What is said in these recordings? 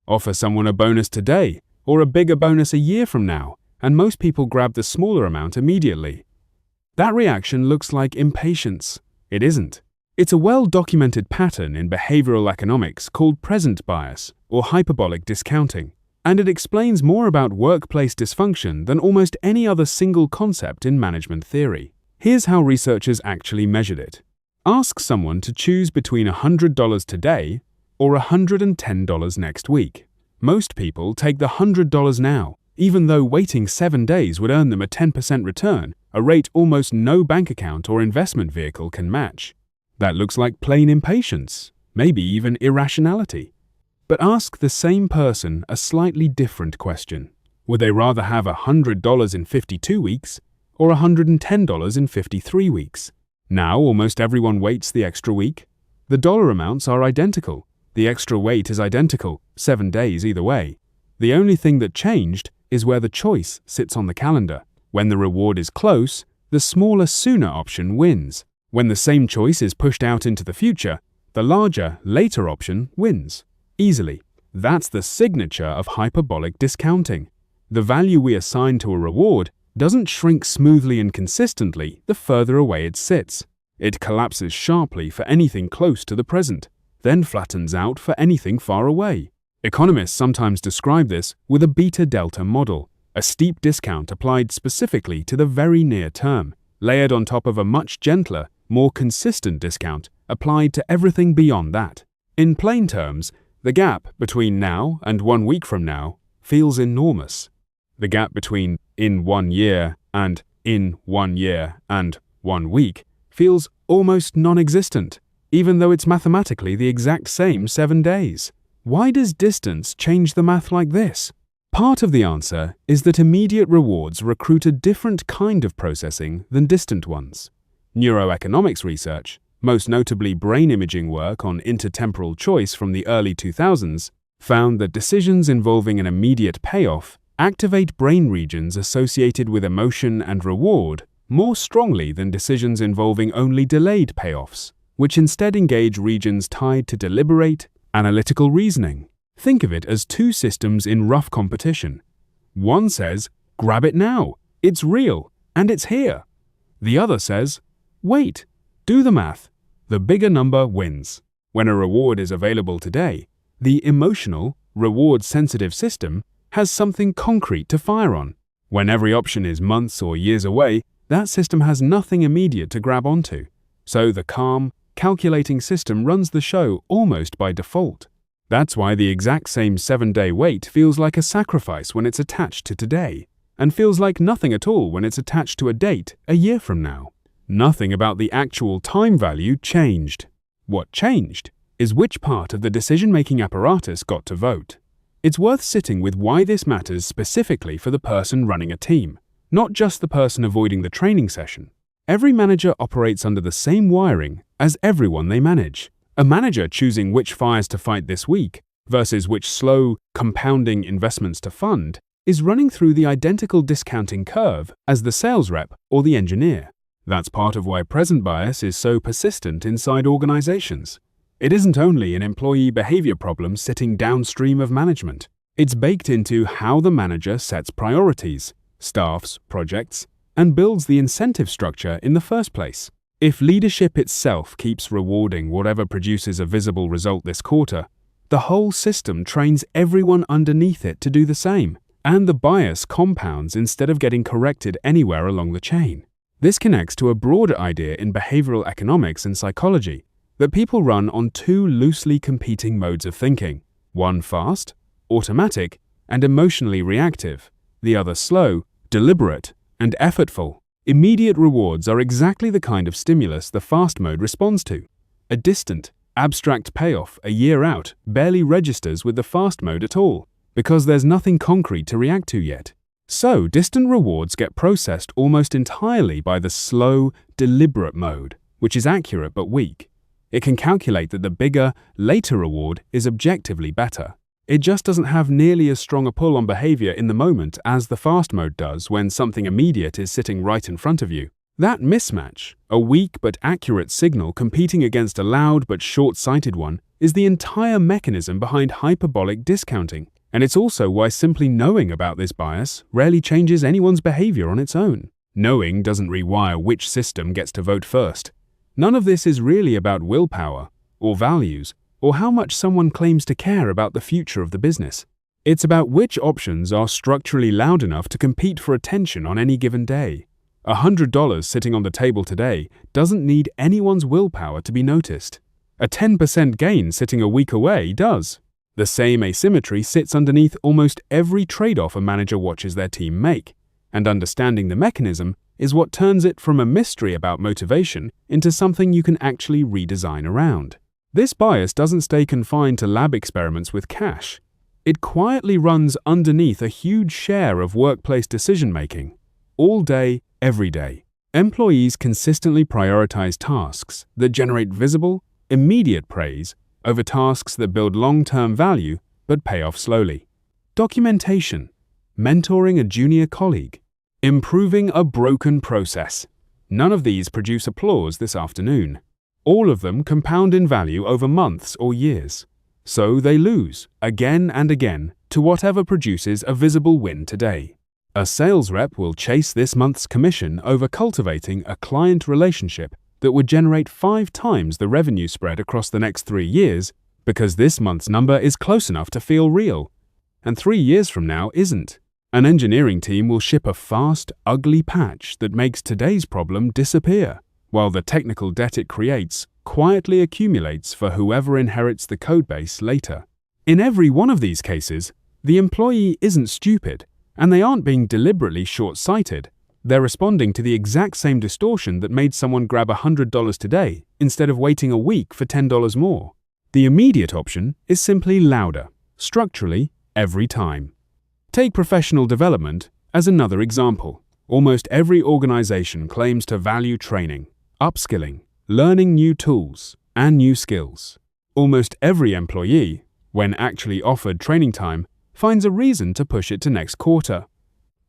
Offer someone a bonus today, or a bigger bonus a year from now, and most people grab the smaller amount immediately. That reaction looks like impatience. It isn't. It's a well-documented pattern in behavioral economics called present bias, or hyperbolic discounting, and it explains more about workplace dysfunction than almost any other single concept in management theory. Here's how researchers actually measured it. Ask someone to choose between $100 today or $110 next week. Most people take the $100 now, even though waiting 7 days would earn them a 10% return, a rate almost no bank account or investment vehicle can match. That looks like plain impatience, maybe even irrationality. But ask the same person a slightly different question. Would they rather have $100 in 52 weeks or $110 in 53 weeks? Now almost everyone waits the extra week. The dollar amounts are identical. The extra wait is identical, 7 days either way. The only thing that changed is where the choice sits on the calendar. When the reward is close, the smaller, sooner option wins. When the same choice is pushed out into the future, the larger, later option wins. Easily. That's the signature of hyperbolic discounting. The value we assign to a reward doesn't shrink smoothly and consistently the further away it sits. It collapses sharply for anything close to the present, then flattens out for anything far away. Economists sometimes describe this with a beta-delta model, a steep discount applied specifically to the very near term, layered on top of a much gentler, more consistent discount applied to everything beyond that. In plain terms, the gap between now and 1 week from now feels enormous. The gap between in 1 year and in 1 year and 1 week feels almost non-existent, even though it's mathematically the exact same 7 days. Why does distance change the math like this? Part of the answer is that immediate rewards recruit a different kind of processing than distant ones. Neuroeconomics research, most notably brain imaging work on intertemporal choice from the early 2000s, found that decisions involving an immediate payoff activate brain regions associated with emotion and reward more strongly than decisions involving only delayed payoffs, which instead engage regions tied to deliberate, analytical reasoning. Think of it as two systems in rough competition. One says, grab it now, it's real, and it's here. The other says, wait, do the math. The bigger number wins. When a reward is available today, the emotional, reward-sensitive system has something concrete to fire on. When every option is months or years away, that system has nothing immediate to grab onto. So the calm, calculating system runs the show almost by default. That's why the exact same 7-day wait feels like a sacrifice when it's attached to today, and feels like nothing at all when it's attached to a date a year from now. Nothing about the actual time value changed. What changed is which part of the decision-making apparatus got to vote. It's worth sitting with why this matters specifically for the person running a team, not just the person avoiding the training session. Every manager operates under the same wiring as everyone they manage. A manager choosing which fires to fight this week versus which slow, compounding investments to fund is running through the identical discounting curve as the sales rep or the engineer. That's part of why present bias is so persistent inside organizations. It isn't only an employee behavior problem sitting downstream of management. It's baked into how the manager sets priorities, staffs projects, and builds the incentive structure in the first place. If leadership itself keeps rewarding whatever produces a visible result this quarter, the whole system trains everyone underneath it to do the same, and the bias compounds instead of getting corrected anywhere along the chain. This connects to a broader idea in behavioral economics and psychology, that people run on two loosely competing modes of thinking, one fast, automatic, and emotionally reactive, the other slow, deliberate, and effortful. Immediate rewards are exactly the kind of stimulus the fast mode responds to. A distant, abstract payoff a year out barely registers with the fast mode at all, because there's nothing concrete to react to yet. So, distant rewards get processed almost entirely by the slow, deliberate mode, which is accurate but weak. It can calculate that the bigger, later reward is objectively better. It just doesn't have nearly as strong a pull on behavior in the moment as the fast mode does when something immediate is sitting right in front of you. That mismatch, a weak but accurate signal competing against a loud but short-sighted one, is the entire mechanism behind hyperbolic discounting, and it's also why simply knowing about this bias rarely changes anyone's behavior on its own. Knowing doesn't rewire which system gets to vote first. None of this is really about willpower, or values, or how much someone claims to care about the future of the business. It's about which options are structurally loud enough to compete for attention on any given day. $100 sitting on the table today doesn't need anyone's willpower to be noticed. A 10% gain sitting a week away does. The same asymmetry sits underneath almost every trade-off a manager watches their team make, and understanding the mechanism is what turns it from a mystery about motivation into something you can actually redesign around. This bias doesn't stay confined to lab experiments with cash. It quietly runs underneath a huge share of workplace decision-making, all day, every day. Employees consistently prioritize tasks that generate visible, immediate praise over tasks that build long-term value but pay off slowly. Documentation, mentoring a junior colleague, improving a broken process. None of these produce applause this afternoon. All of them compound in value over months or years. So they lose, again and again, to whatever produces a visible win today. A sales rep will chase this month's commission over cultivating a client relationship that would generate 5 times the revenue spread across the next 3 years because this month's number is close enough to feel real, and 3 years from now isn't. An engineering team will ship a fast, ugly patch that makes today's problem disappear, while the technical debt it creates quietly accumulates for whoever inherits the codebase later. In every one of these cases, the employee isn't stupid, and they aren't being deliberately short-sighted. They're responding to the exact same distortion that made someone grab $100 today instead of waiting a week for $10 more. The immediate option is simply louder, structurally, every time. Take professional development as another example. Almost every organization claims to value training, upskilling, learning new tools, and new skills. Almost every employee, when actually offered training time, finds a reason to push it to next quarter.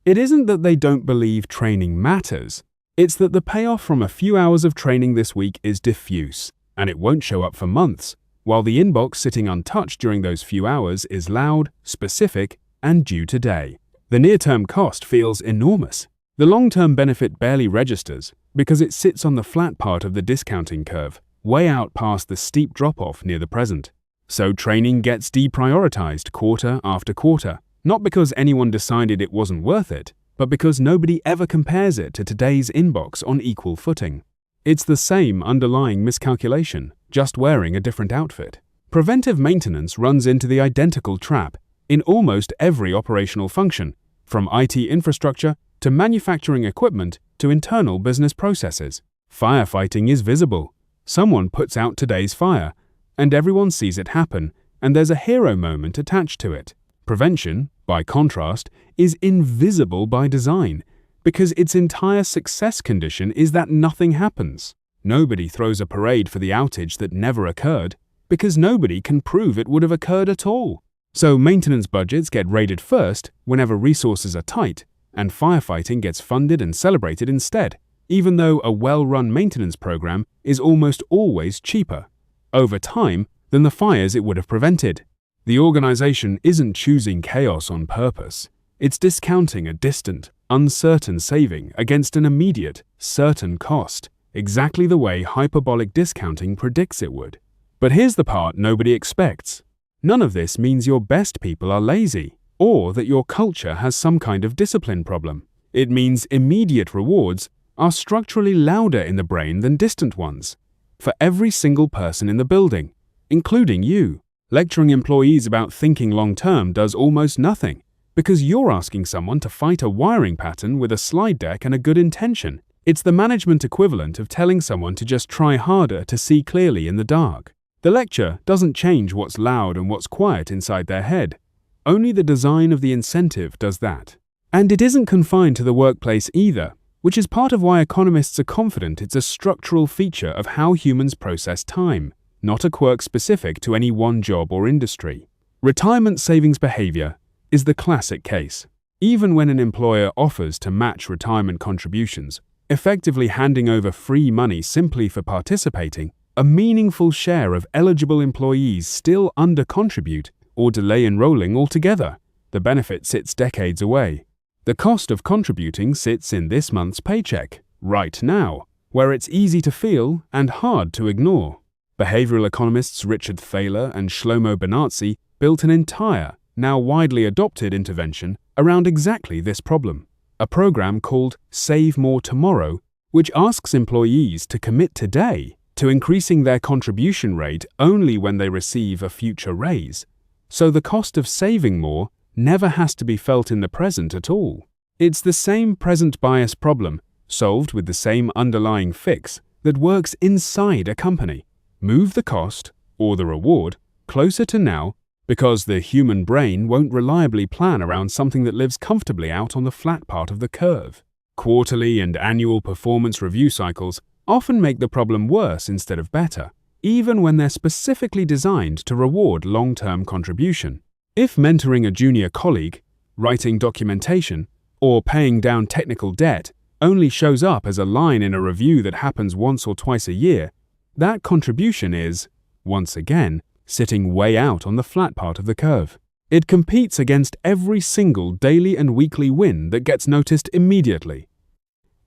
It isn't that they don't believe training matters, it's that the payoff from a few hours of training this week is diffuse, and it won't show up for months, while the inbox sitting untouched during those few hours is loud, specific, and due today. The near-term cost feels enormous. The long-term benefit barely registers because it sits on the flat part of the discounting curve, way out past the steep drop-off near the present. So training gets deprioritized quarter after quarter, not because anyone decided it wasn't worth it, but because nobody ever compares it to today's inbox on equal footing. It's the same underlying miscalculation, just wearing a different outfit. Preventive maintenance runs into the identical trap in almost every operational function, from IT infrastructure to manufacturing equipment to internal business processes. Firefighting is visible. Someone puts out today's fire, and everyone sees it happen, and there's a hero moment attached to it. Prevention, by contrast, is invisible by design, because its entire success condition is that nothing happens. Nobody throws a parade for the outage that never occurred, because nobody can prove it would have occurred at all. So maintenance budgets get raided first whenever resources are tight, and firefighting gets funded and celebrated instead, even though a well-run maintenance program is almost always cheaper, over time, than the fires it would have prevented. The organization isn't choosing chaos on purpose. It's discounting a distant, uncertain saving against an immediate, certain cost, exactly the way hyperbolic discounting predicts it would. But here's the part nobody expects. None of this means your best people are lazy, or that your culture has some kind of discipline problem. It means immediate rewards are structurally louder in the brain than distant ones, for every single person in the building, including you. Lecturing employees about thinking long-term does almost nothing, because you're asking someone to fight a wiring pattern with a slide deck and a good intention. It's the management equivalent of telling someone to just try harder to see clearly in the dark. The lecture doesn't change what's loud and what's quiet inside their head. Only the design of the incentive does that. And it isn't confined to the workplace either, which is part of why economists are confident it's a structural feature of how humans process time, not a quirk specific to any one job or industry. Retirement savings behavior is the classic case. Even when an employer offers to match retirement contributions, effectively handing over free money simply for participating, a meaningful share of eligible employees still under-contribute or delay enrolling altogether. The benefit sits decades away. The cost of contributing sits in this month's paycheck, right now, where it's easy to feel and hard to ignore. Behavioral economists Richard Thaler and Shlomo Benartzi built an entire, now widely adopted intervention around exactly this problem, a program called Save More Tomorrow, which asks employees to commit today to increasing their contribution rate only when they receive a future raise. So the cost of saving more never has to be felt in the present at all. It's the same present bias problem, solved with the same underlying fix, that works inside a company. Move the cost, or the reward, closer to now, because the human brain won't reliably plan around something that lives comfortably out on the flat part of the curve. Quarterly and annual performance review cycles often make the problem worse instead of better, even when they're specifically designed to reward long-term contribution. If mentoring a junior colleague, writing documentation, or paying down technical debt only shows up as a line in a review that happens once or twice a year, that contribution is, once again, sitting way out on the flat part of the curve. It competes against every single daily and weekly win that gets noticed immediately.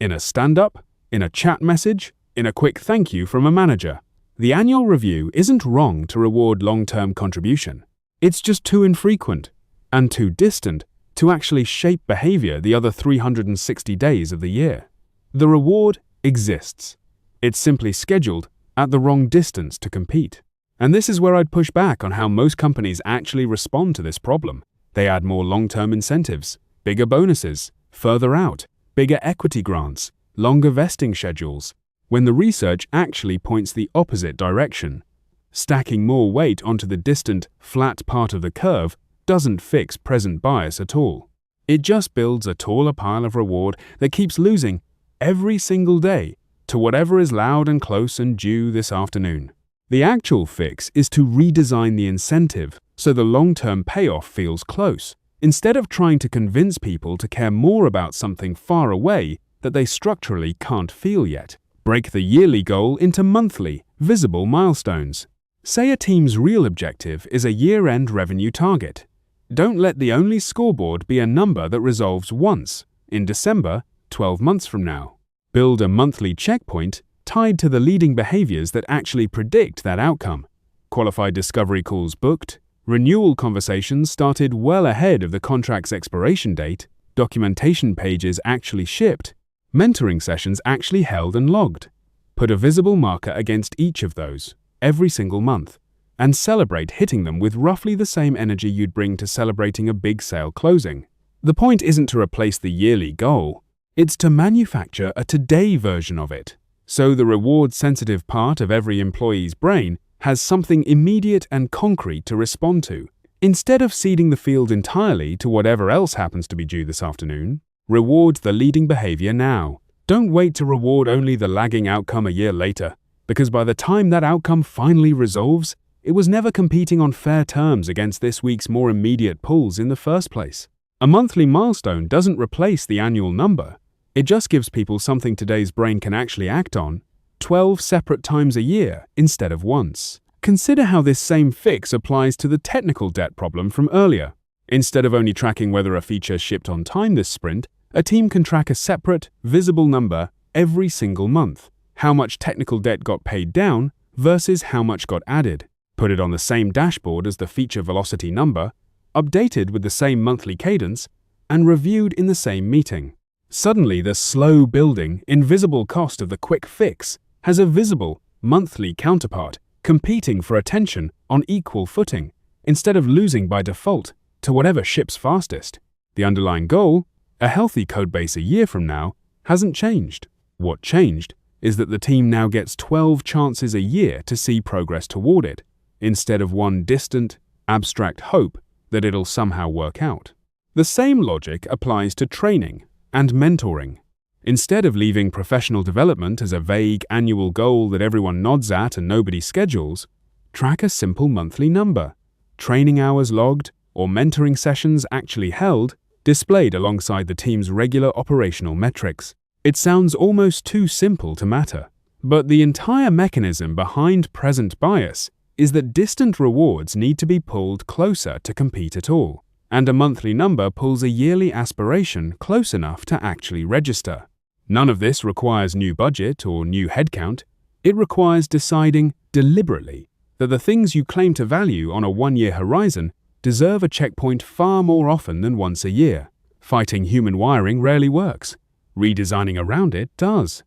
In a stand-up, in a chat message, in a quick thank you from a manager. The annual review isn't wrong to reward long-term contribution. It's just too infrequent and too distant to actually shape behavior the other 360 days of the year. The reward exists. It's simply scheduled at the wrong distance to compete. And this is where I'd push back on how most companies actually respond to this problem. They add more long-term incentives, bigger bonuses, further out, bigger equity grants, longer vesting schedules, when the research actually points the opposite direction. Stacking more weight onto the distant, flat part of the curve doesn't fix present bias at all. It just builds a taller pile of reward that keeps losing every single day to whatever is loud and close and due this afternoon. The actual fix is to redesign the incentive so the long-term payoff feels close, instead of trying to convince people to care more about something far away that they structurally can't feel yet. Break the yearly goal into monthly, visible milestones. Say a team's real objective is a year-end revenue target. Don't let the only scoreboard be a number that resolves once, in December, 12 months from now. Build a monthly checkpoint tied to the leading behaviors that actually predict that outcome. Qualified discovery calls booked, renewal conversations started well ahead of the contract's expiration date, documentation pages actually shipped, mentoring sessions actually held and logged. Put a visible marker against each of those, every single month, and celebrate hitting them with roughly the same energy you'd bring to celebrating a big sale closing. The point isn't to replace the yearly goal, it's to manufacture a today version of it, so the reward-sensitive part of every employee's brain has something immediate and concrete to respond to. Instead of ceding the field entirely to whatever else happens to be due this afternoon, reward the leading behavior now. Don't wait to reward only the lagging outcome a year later, because by the time that outcome finally resolves, it was never competing on fair terms against this week's more immediate pulls in the first place. A monthly milestone doesn't replace the annual number. It just gives people something today's brain can actually act on, 12 separate times a year instead of once. Consider how this same fix applies to the technical debt problem from earlier. Instead of only tracking whether a feature shipped on time this sprint, a team can track a separate, visible number every single month. How much technical debt got paid down versus how much got added. Put it on the same dashboard as the feature velocity number, updated with the same monthly cadence, and reviewed in the same meeting. Suddenly, the slow building, invisible cost of the quick fix has a visible, monthly counterpart competing for attention on equal footing, instead of losing by default to whatever ships fastest. The underlying goal, a healthy codebase a year from now, hasn't changed. What changed is that the team now gets 12 chances a year to see progress toward it, instead of one distant, abstract hope that it'll somehow work out. The same logic applies to training and mentoring. Instead of leaving professional development as a vague annual goal that everyone nods at and nobody schedules, track a simple monthly number. Training hours logged or mentoring sessions actually held, displayed alongside the team's regular operational metrics. It sounds almost too simple to matter, But the entire mechanism behind present bias is that distant rewards need to be pulled closer to compete at all, and a monthly number pulls a yearly aspiration close enough to actually register. None of this requires new budget or new headcount. It requires deciding deliberately that the things you claim to value on a one-year horizon deserve a checkpoint far more often than once a year. Fighting human wiring rarely works. Redesigning around it does.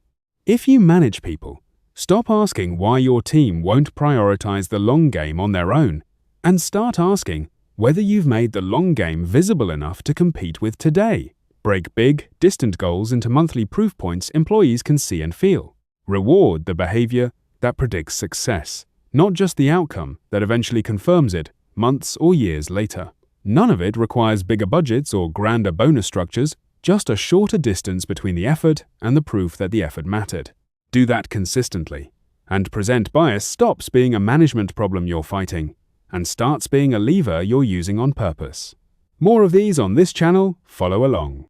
If you manage people, stop asking why your team won't prioritize the long game on their own, and start asking whether you've made the long game visible enough to compete with today. Break big, distant goals into monthly proof points employees can see and feel. Reward the behavior that predicts success, not just the outcome that eventually confirms it months or years later. None of it requires bigger budgets or grander bonus structures, just a shorter distance between the effort and the proof that the effort mattered. Do that consistently, and present bias stops being a management problem you're fighting and starts being a lever you're using on purpose. More of these on this channel. Follow along.